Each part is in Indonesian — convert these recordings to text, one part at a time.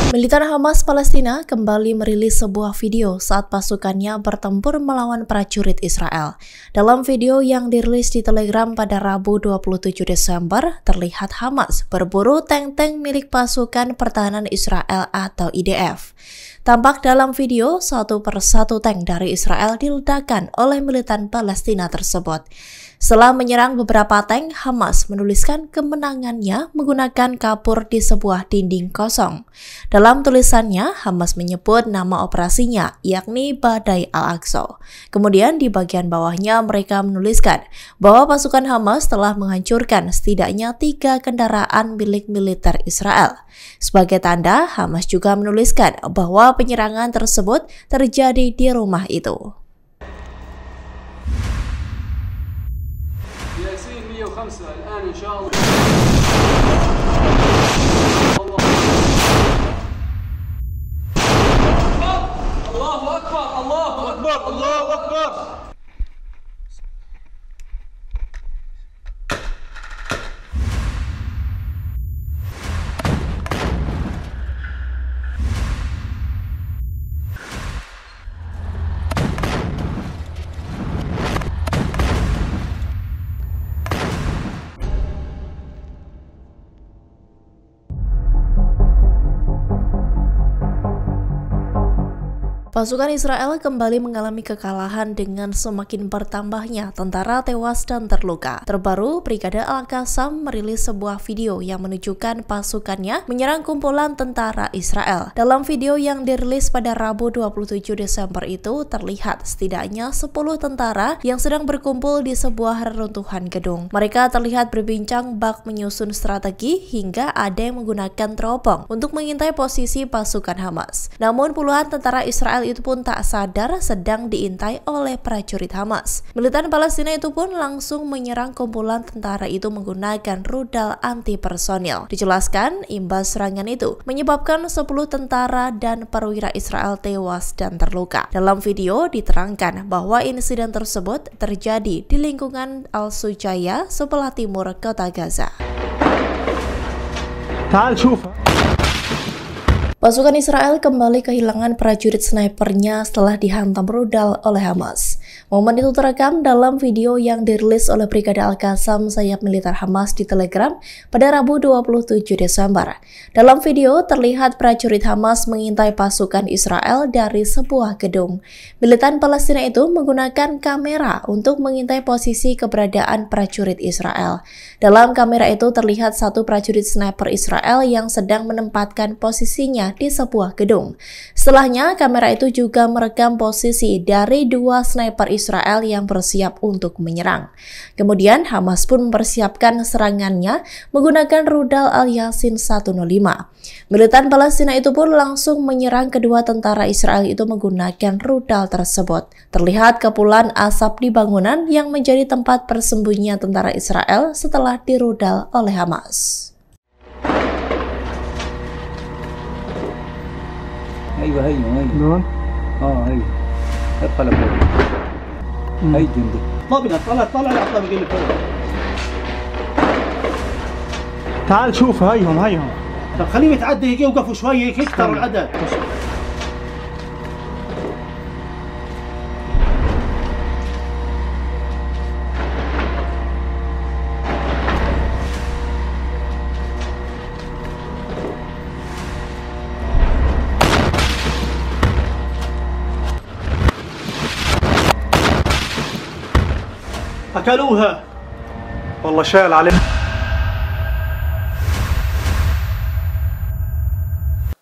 Militer Hamas Palestina kembali merilis sebuah video saat pasukannya bertempur melawan prajurit Israel. Dalam video yang dirilis di Telegram pada Rabu 27 Desember, terlihat Hamas berburu tank-tank milik pasukan pertahanan Israel atau IDF. Tampak dalam video, satu persatu tank dari Israel diledakkan oleh militan Palestina tersebut. Setelah menyerang beberapa tank, Hamas menuliskan kemenangannya menggunakan kapur di sebuah dinding kosong. Dalam tulisannya, Hamas menyebut nama operasinya, yakni Badai Al-Aqsa. Kemudian di bagian bawahnya mereka menuliskan bahwa pasukan Hamas telah menghancurkan setidaknya 3 kendaraan milik militer Israel. Sebagai tanda, Hamas juga menuliskan bahwa penyerangan tersebut terjadi di rumah itu. الآن إن شاء الله. الله أكبر الله أكبر الله أكبر. Pasukan Israel kembali mengalami kekalahan dengan semakin bertambahnya tentara tewas dan terluka. Terbaru, Brigade Al-Qassam merilis sebuah video yang menunjukkan pasukannya menyerang kumpulan tentara Israel. Dalam video yang dirilis pada Rabu 27 Desember itu, terlihat setidaknya 10 tentara yang sedang berkumpul di sebuah reruntuhan gedung. Mereka terlihat berbincang bak menyusun strategi hingga ada yang menggunakan teropong untuk mengintai posisi pasukan Hamas. Namun puluhan tentara Israel itu pun tak sadar sedang diintai oleh prajurit Hamas. Militan Palestina itu pun langsung menyerang kumpulan tentara itu menggunakan rudal anti personil. Dijelaskan, imbas serangan itu menyebabkan 10 tentara dan perwira Israel tewas dan terluka. Dalam video diterangkan bahwa insiden tersebut terjadi di lingkungan Al-Sujaya sebelah timur kota Gaza. Pasukan Israel kembali kehilangan prajurit snipernya setelah dihantam rudal oleh Hamas. Momen itu terekam dalam video yang dirilis oleh Brigade Al-Qassam sayap militer Hamas di Telegram pada Rabu 27 Desember. Dalam video terlihat prajurit Hamas mengintai pasukan Israel dari sebuah gedung. Militan Palestina itu menggunakan kamera untuk mengintai posisi keberadaan prajurit Israel. Dalam kamera itu terlihat satu prajurit sniper Israel yang sedang menempatkan posisinya di sebuah gedung. Setelahnya, kamera itu juga merekam posisi dari 2 sniper Israel yang bersiap untuk menyerang. Kemudian, Hamas pun mempersiapkan serangannya menggunakan rudal Al-Yasin 105. Militan Palestina itu pun langsung menyerang kedua tentara Israel itu menggunakan rudal tersebut. Terlihat kepulan asap di bangunan yang menjadi tempat persembunyian tentara Israel setelah dirudal oleh Hamas. ايوه نون ايوه ارفع لفوق هي جندي طلع على الطابق اللي فوق تعال شوف هيهم طب خليهم يتعدى يوقفوا شويه يكتروا العدد. أكلوها والله شال عليه.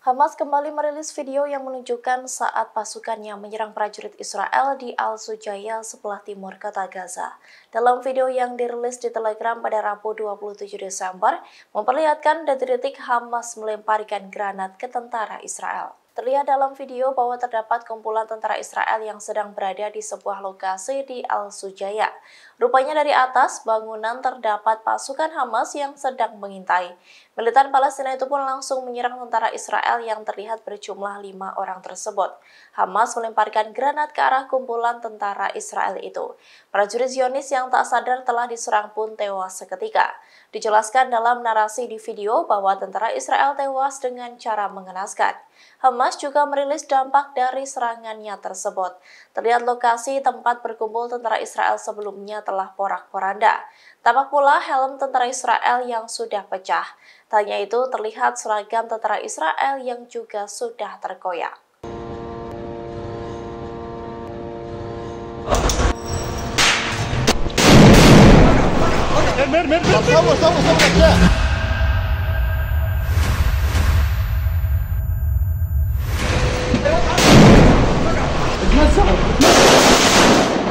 Hamas kembali merilis video yang menunjukkan saat pasukannya menyerang prajurit Israel di Al-Sujaya sebelah timur kota Gaza. Dalam video yang dirilis di Telegram pada Rabu 27 Desember, memperlihatkan detik-detik Hamas melemparkan granat ke tentara Israel. Terlihat dalam video bahwa terdapat kumpulan tentara Israel yang sedang berada di sebuah lokasi di Al-Sujaya. Rupanya dari atas bangunan terdapat pasukan Hamas yang sedang mengintai. Militan Palestina itu pun langsung menyerang tentara Israel yang terlihat berjumlah 5 orang tersebut. Hamas melemparkan granat ke arah kumpulan tentara Israel itu. Prajurit Zionis yang tak sadar telah diserang pun tewas seketika. Dijelaskan dalam narasi di video bahwa tentara Israel tewas dengan cara mengenaskan. Hamas juga merilis dampak dari serangannya tersebut. Terlihat lokasi tempat berkumpul tentara Israel sebelumnya telah porak-poranda. Tampak pula helm tentara Israel yang sudah pecah. Tak hanya itu, terlihat seragam tentara Israel yang juga sudah terkoyak.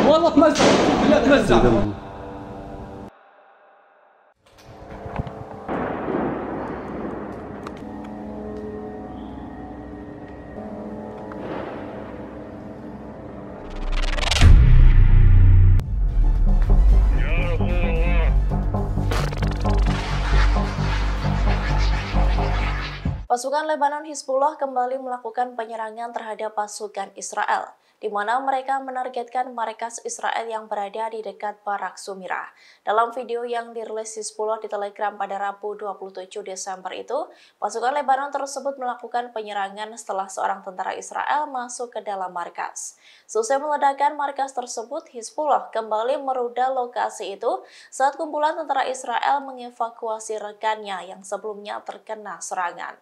والله تمزق لا تمزق Pasukan Lebanon Hizbullah kembali melakukan penyerangan terhadap pasukan Israel, di mana mereka menargetkan markas Israel yang berada di dekat Barak Sumirah. Dalam video yang dirilis Hizbullah di Telegram pada Rabu 27 Desember itu, pasukan Lebanon tersebut melakukan penyerangan setelah seorang tentara Israel masuk ke dalam markas. Seusai meledakan markas tersebut, Hizbullah kembali merudal lokasi itu saat kumpulan tentara Israel mengevakuasi rekannya yang sebelumnya terkena serangan.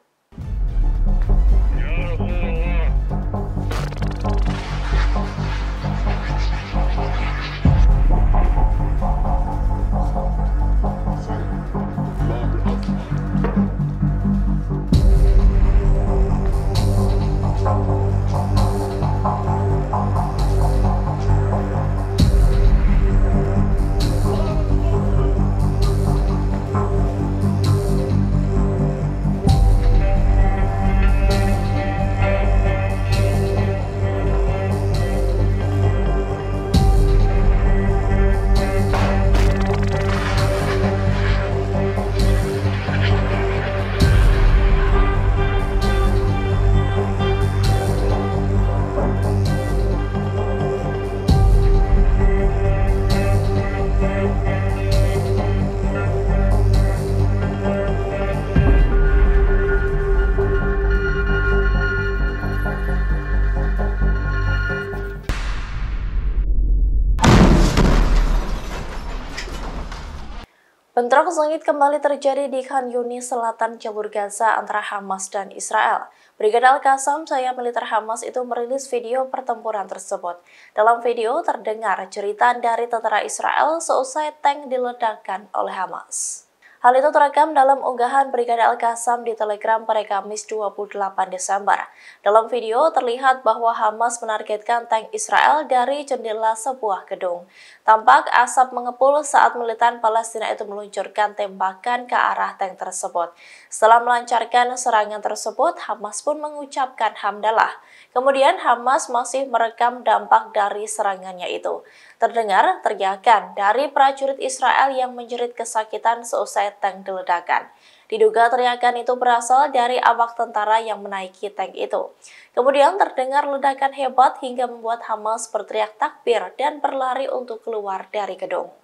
Bentrok sengit kembali terjadi di Khan Yunis, selatan jalur Gaza antara Hamas dan Israel. Brigade Al-Qassam, sayap militer Hamas itu merilis video pertempuran tersebut. Dalam video terdengar jeritan dari tentara Israel seusai tank diledakkan oleh Hamas. Hal itu terekam dalam unggahan Brigade Al-Qassam di Telegram pada Kamis 28 Desember. Dalam video terlihat bahwa Hamas menargetkan tank Israel dari jendela sebuah gedung. Tampak asap mengepul saat militan Palestina itu meluncurkan tembakan ke arah tank tersebut. Setelah melancarkan serangan tersebut, Hamas pun mengucapkan hamdalah. Kemudian Hamas masih merekam dampak dari serangannya itu. Terdengar teriakan dari prajurit Israel yang menjerit kesakitan seusai tank diledakkan. Diduga teriakan itu berasal dari awak tentara yang menaiki tank itu. Kemudian terdengar ledakan hebat hingga membuat Hamas berteriak takbir dan berlari untuk keluar dari gedung.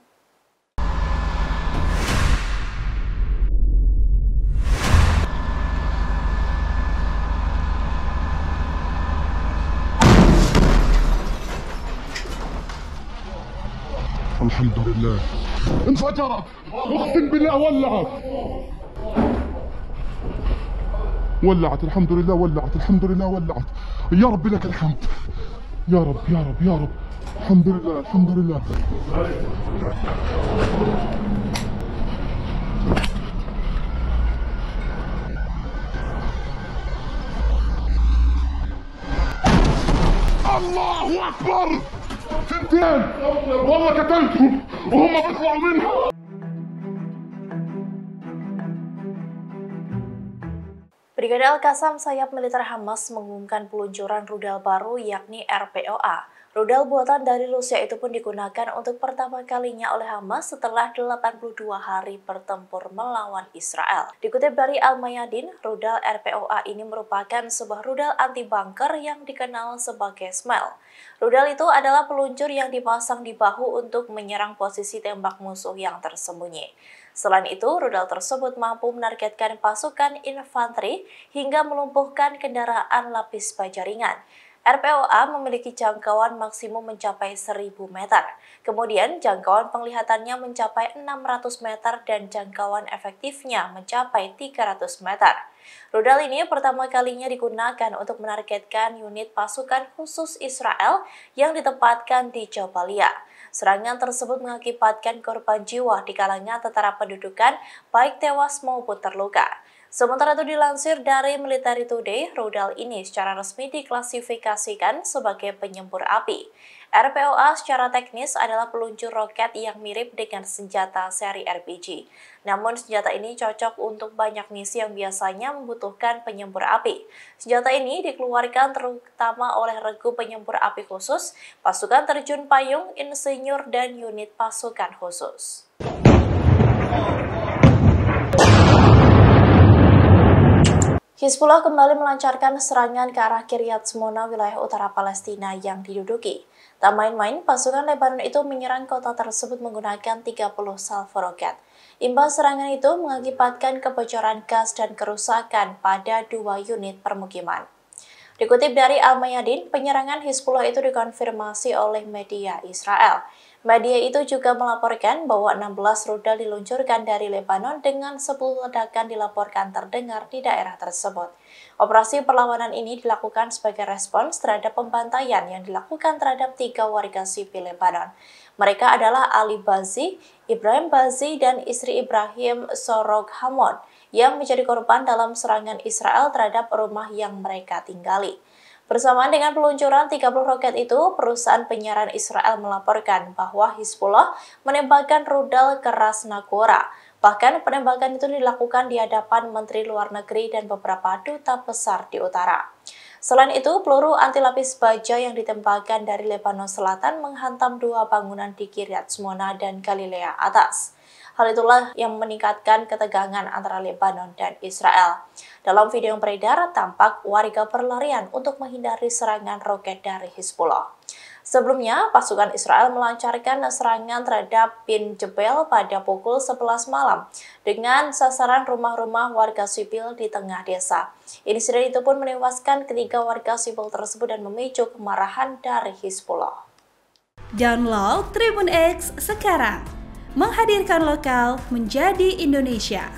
Alhamdulillah. انفجرت اقسم بالله ولعت الحمد لله ولعت الحمد لله ولعت يا رب لك الحمد يا رب يا رب يا رب الحمد لله الحمد لله الله اكبر ثنتين والله قتلتهم وهم بيطلعوا منها. Brigade Al-Qassam sayap militer Hamas mengumumkan peluncuran rudal baru yakni RPOA. Rudal buatan dari Rusia itu pun digunakan untuk pertama kalinya oleh Hamas setelah 82 hari bertempur melawan Israel. Dikutip dari Al-Mayadin, rudal RPOA ini merupakan sebuah rudal anti-bunker yang dikenal sebagai SMEL. Rudal itu adalah peluncur yang dipasang di bahu untuk menyerang posisi tembak musuh yang tersembunyi. Selain itu, rudal tersebut mampu menargetkan pasukan infanteri hingga melumpuhkan kendaraan lapis baja ringan. RPOA memiliki jangkauan maksimum mencapai 1000 meter. Kemudian, jangkauan penglihatannya mencapai 600 meter dan jangkauan efektifnya mencapai 300 meter. Rudal ini pertama kalinya digunakan untuk menargetkan unit pasukan khusus Israel yang ditempatkan di Jabalia. Serangan tersebut mengakibatkan korban jiwa di kalangan tentara pendudukan, baik tewas maupun terluka. Sementara itu dilansir dari Military Today, rudal ini secara resmi diklasifikasikan sebagai penyembur api. RPOA secara teknis adalah peluncur roket yang mirip dengan senjata seri RPG. Namun senjata ini cocok untuk banyak misi yang biasanya membutuhkan penyembur api. Senjata ini dikeluarkan terutama oleh regu penyembur api khusus, pasukan terjun payung, insinyur, dan unit pasukan khusus. Hizbullah kembali melancarkan serangan ke arah Kiryat Shmona, wilayah utara Palestina yang diduduki. Tak main-main, pasukan Lebanon itu menyerang kota tersebut menggunakan 30 salvo roket. Imbas serangan itu mengakibatkan kebocoran gas dan kerusakan pada 2 unit permukiman. Dikutip dari Al-Mayadin, penyerangan Hizbullah itu dikonfirmasi oleh media Israel. Media itu juga melaporkan bahwa 16 rudal diluncurkan dari Lebanon dengan 10 ledakan dilaporkan terdengar di daerah tersebut. Operasi perlawanan ini dilakukan sebagai respons terhadap pembantaian yang dilakukan terhadap 3 warga sipil Lebanon. Mereka adalah Ali Bazi, Ibrahim Bazi, dan istri Ibrahim Sorog Hamon yang menjadi korban dalam serangan Israel terhadap rumah yang mereka tinggali. Bersamaan dengan peluncuran 30 roket itu, perusahaan penyiaran Israel melaporkan bahwa Hizbullah menembakkan rudal ke Ras Nagora. Bahkan penembakan itu dilakukan di hadapan Menteri Luar Negeri dan beberapa duta besar di utara. Selain itu, peluru anti lapis baja yang ditembakkan dari Lebanon Selatan menghantam 2 bangunan di Kiryat Shmona dan Galilea Atas. Hal itulah yang meningkatkan ketegangan antara Lebanon dan Israel. Dalam video yang beredar, tampak warga berlarian untuk menghindari serangan roket dari Hizbullah. Sebelumnya, pasukan Israel melancarkan serangan terhadap Bin Jebel pada pukul 11 malam dengan sasaran rumah-rumah warga sipil di tengah desa. Insiden itu pun menewaskan ketiga warga sipil tersebut dan memicu kemarahan dari Hizbullah. Download Tribun X sekarang, menghadirkan lokal menjadi Indonesia.